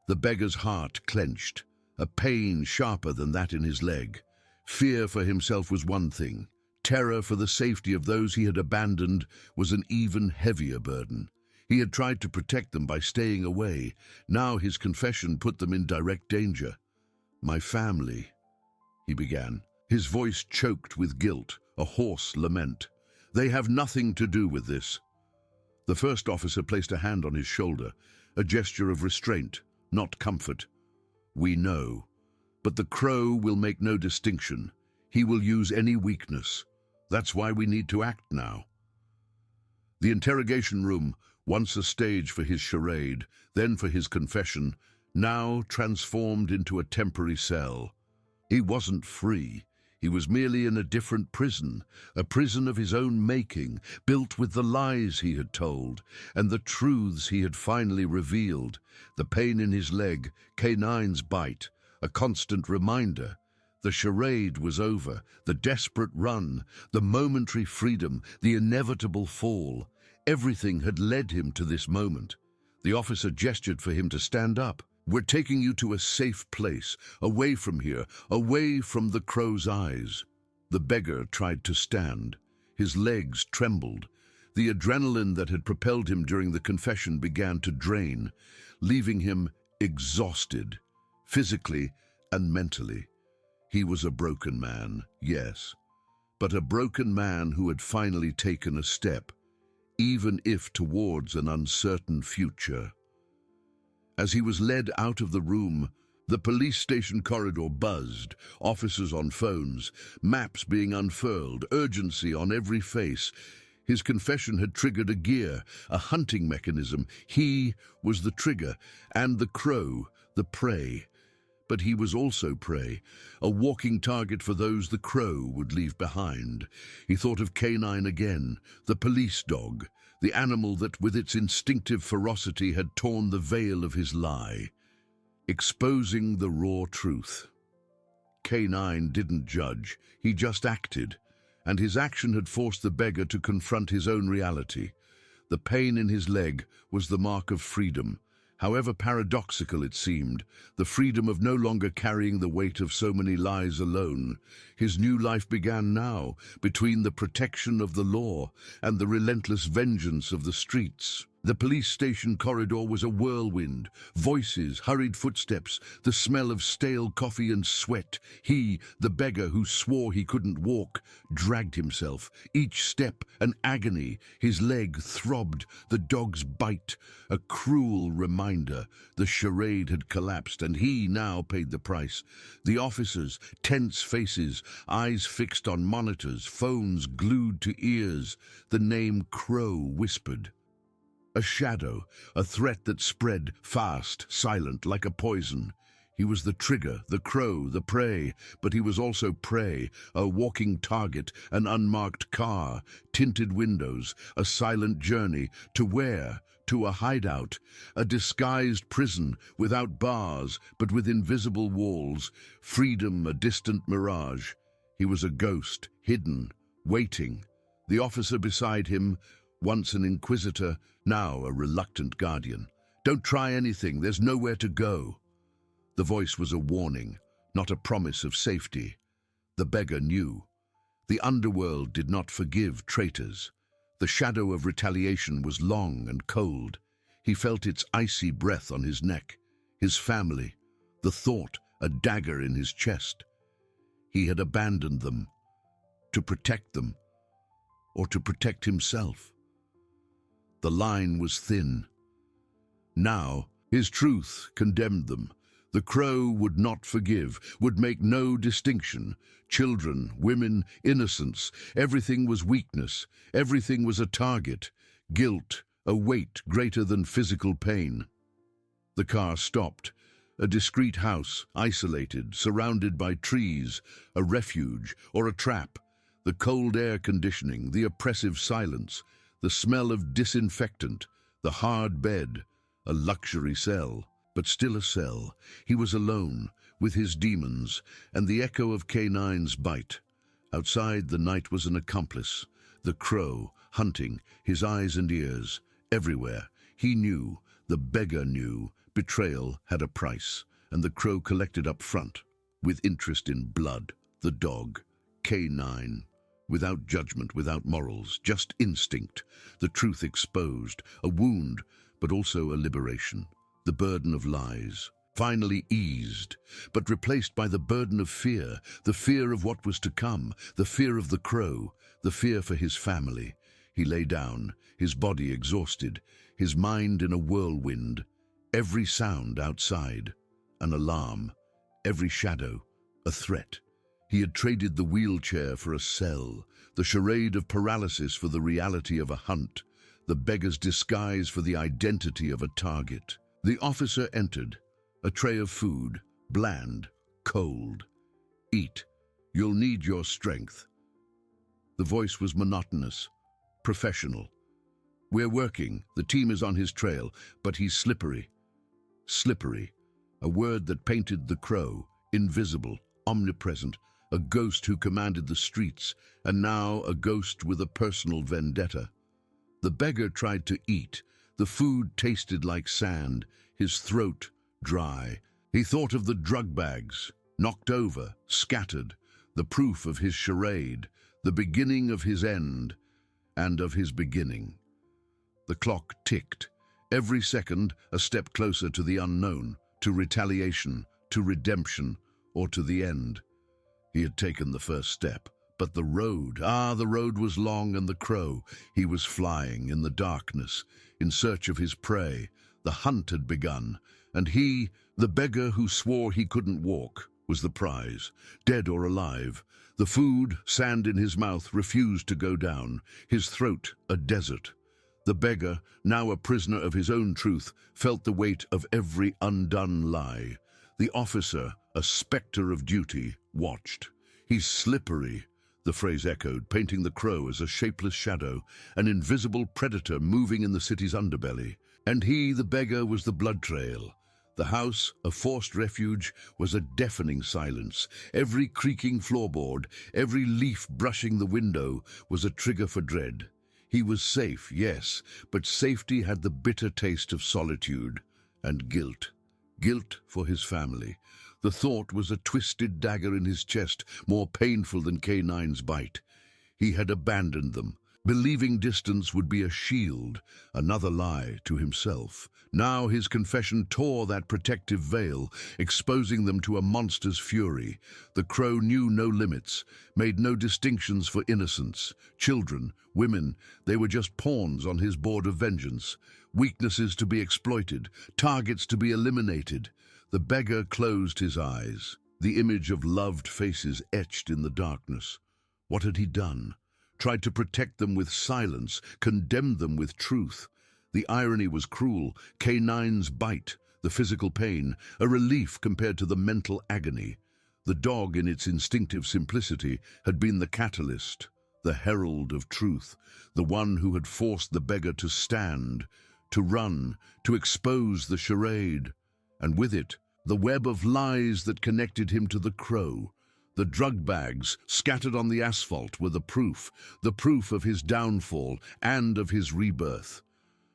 The beggar's heart clenched, a pain sharper than that in his leg. Fear for himself was one thing. Terror for the safety of those he had abandoned was an even heavier burden. He had tried to protect them by staying away. Now his confession put them in direct danger. "My family," he began, his voice choked with guilt, a hoarse lament. "They have nothing to do with this." The first officer placed a hand on his shoulder, a gesture of restraint, not comfort. "We know, but the crow will make no distinction. He will use any weakness. That's why we need to act now." The interrogation room, once a stage for his charade, then for his confession, now transformed into a temporary cell. He wasn't free. He was merely in a different prison, a prison of his own making, built with the lies he had told and the truths he had finally revealed. The pain in his leg, canine's bite, a constant reminder. The charade was over, the desperate run, the momentary freedom, the inevitable fall. Everything had led him to this moment. The officer gestured for him to stand up. "We're taking you to a safe place, away from here, away from the crow's eyes." The beggar tried to stand. His legs trembled. The adrenaline that had propelled him during the confession began to drain, leaving him exhausted, physically and mentally. He was a broken man, yes, but a broken man who had finally taken a step, even if towards an uncertain future. As he was led out of the room, the police station corridor buzzed, officers on phones, maps being unfurled, urgency on every face. His confession had triggered a gear, a hunting mechanism. He was the trigger, and the crow, the prey. But he was also prey, a walking target for those the crow would leave behind. He thought of Canine again, the police dog, the animal that with its instinctive ferocity had torn the veil of his lie, exposing the raw truth. K9 didn't judge, he just acted, and his action had forced the beggar to confront his own reality. The pain in his leg was the mark of freedom. However paradoxical it seemed, the freedom of no longer carrying the weight of so many lies alone. His new life began now, between the protection of the law and the relentless vengeance of the streets. The police station corridor was a whirlwind. Voices, hurried footsteps, the smell of stale coffee and sweat. He, the beggar who swore he couldn't walk, dragged himself, each step an agony. His leg throbbed, the dog's bite, a cruel reminder. The charade had collapsed, and he now paid the price. The officers, tense faces, eyes fixed on monitors, phones glued to ears. The name Crow whispered. A shadow, a threat that spread fast, silent, like a poison. He was the trigger, the crow, the prey, but he was also prey, a walking target, an unmarked car, tinted windows, a silent journey. To where? To a hideout, a disguised prison, without bars, but with invisible walls. Freedom, a distant mirage. He was a ghost, hidden, waiting. The officer beside him, once an inquisitor, now a reluctant guardian. Don't try anything, there's nowhere to go. The voice was a warning, not a promise of safety. The beggar knew. The underworld did not forgive traitors. The shadow of retaliation was long and cold. He felt its icy breath on his neck, his family, the thought, a dagger in his chest. He had abandoned them, to protect them, or to protect himself. The line was thin. Now, his truth condemned them. The crow would not forgive, would make no distinction. Children, women, innocence, everything was weakness, everything was a target. Guilt, a weight greater than physical pain. The car stopped. A discreet house, isolated, surrounded by trees, a refuge or a trap. The cold air conditioning, the oppressive silence, the smell of disinfectant, the hard bed, a luxury cell, but still a cell. He was alone, with his demons, and the echo of K9's bite. Outside, the night was an accomplice. The crow, hunting, his eyes and ears, everywhere. He knew, the beggar knew, betrayal had a price, and the crow collected up front, with interest in blood, the dog, K9. Without judgment, without morals, just instinct. The truth exposed, a wound, but also a liberation. The burden of lies, finally eased, but replaced by the burden of fear, the fear of what was to come, the fear of the crow, the fear for his family. He lay down, his body exhausted, his mind in a whirlwind. Every sound outside, an alarm. Every shadow, a threat. He had traded the wheelchair for a cell, the charade of paralysis for the reality of a hunt, the beggar's disguise for the identity of a target. The officer entered, a tray of food, bland, cold. Eat. You'll need your strength. The voice was monotonous, professional. We're working, the team is on his trail, but he's slippery. Slippery, a word that painted the crow, invisible, omnipresent, a ghost who commanded the streets, and now a ghost with a personal vendetta. The beggar tried to eat. The food tasted like sand, his throat dry. He thought of the drug bags, knocked over, scattered, the proof of his charade, the beginning of his end, and of his beginning. The clock ticked, every second a step closer to the unknown, to retaliation, to redemption, or to the end. He had taken the first step, but the road was long, and the crow, he was flying in the darkness, in search of his prey. The hunt had begun, and he, the beggar who swore he couldn't walk, was the prize, dead or alive. The food, sand in his mouth, refused to go down, his throat a desert. The beggar, now a prisoner of his own truth, felt the weight of every undone lie. The officer, a spectre of duty, watched. He's slippery. The phrase echoed, painting the crow as a shapeless shadow, an invisible predator moving in the city's underbelly. And he, the beggar, was the blood trail. The house, a forced refuge, was a deafening silence. Every creaking floorboard, every leaf brushing the window was a trigger for dread. He was safe, yes, but safety had the bitter taste of solitude and guilt. Guilt for his family. The thought was a twisted dagger in his chest, more painful than K9's bite. He had abandoned them, believing distance would be a shield, another lie to himself. Now his confession tore that protective veil, exposing them to a monster's fury. The crow knew no limits, made no distinctions for innocents. Children, women, they were just pawns on his board of vengeance. Weaknesses to be exploited, targets to be eliminated. The beggar closed his eyes, the image of loved faces etched in the darkness. What had he done? Tried to protect them with silence, condemned them with truth. The irony was cruel. K9's bite, the physical pain, a relief compared to the mental agony. The dog, in its instinctive simplicity, had been the catalyst, the herald of truth, the one who had forced the beggar to stand, to run, to expose the charade. And with it, the web of lies that connected him to the crow. The drug bags scattered on the asphalt were the proof of his downfall and of his rebirth.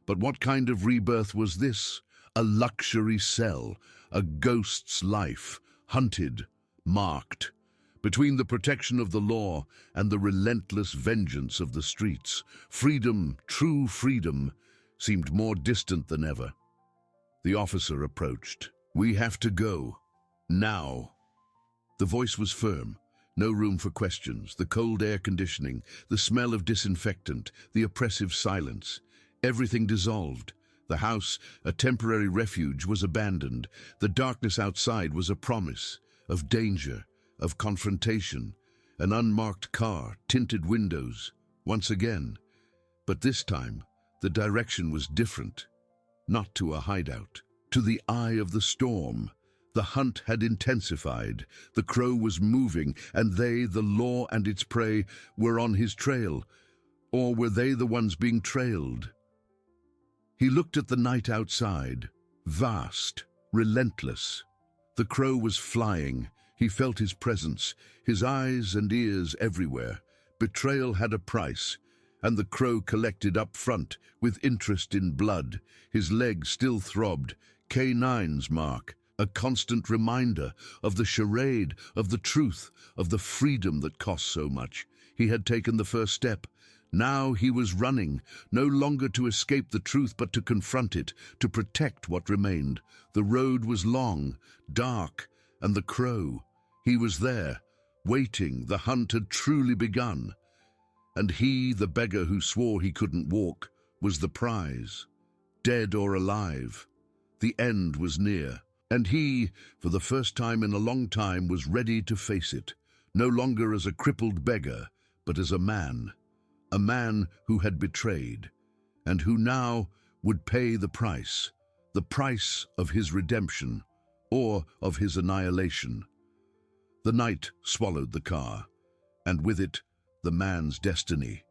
But what kind of rebirth was this? A luxury cell, a ghost's life, hunted, marked. Between the protection of the law and the relentless vengeance of the streets, freedom, true freedom, seemed more distant than ever. The officer approached. "We have to go. Now." The voice was firm. No room for questions. The cold air conditioning, the smell of disinfectant, the oppressive silence. Everything dissolved. The house, a temporary refuge, was abandoned. The darkness outside was a promise of danger, of confrontation. An unmarked car, tinted windows, once again. But this time, the direction was different. Not to a hideout, to the eye of the storm. The hunt had intensified. The crow was moving, and they, the law and its prey, were on his trail. Or were they the ones being trailed? He looked at the night outside, vast, relentless. The crow was flying. He felt his presence, his eyes and ears everywhere. Betrayal had a price, and the crow collected up front, with interest in blood. His leg still throbbed, K9's mark, a constant reminder of the charade, of the truth, of the freedom that cost so much. He had taken the first step. Now he was running, no longer to escape the truth but to confront it, to protect what remained. The road was long, dark, and the crow, he was there, waiting. The hunt had truly begun. And he, the beggar who swore he couldn't walk, was the prize. Dead or alive, the end was near. And he, for the first time in a long time, was ready to face it, no longer as a crippled beggar, but as a man who had betrayed, and who now would pay the price of his redemption, or of his annihilation. The night swallowed the car, and with it, the man's destiny.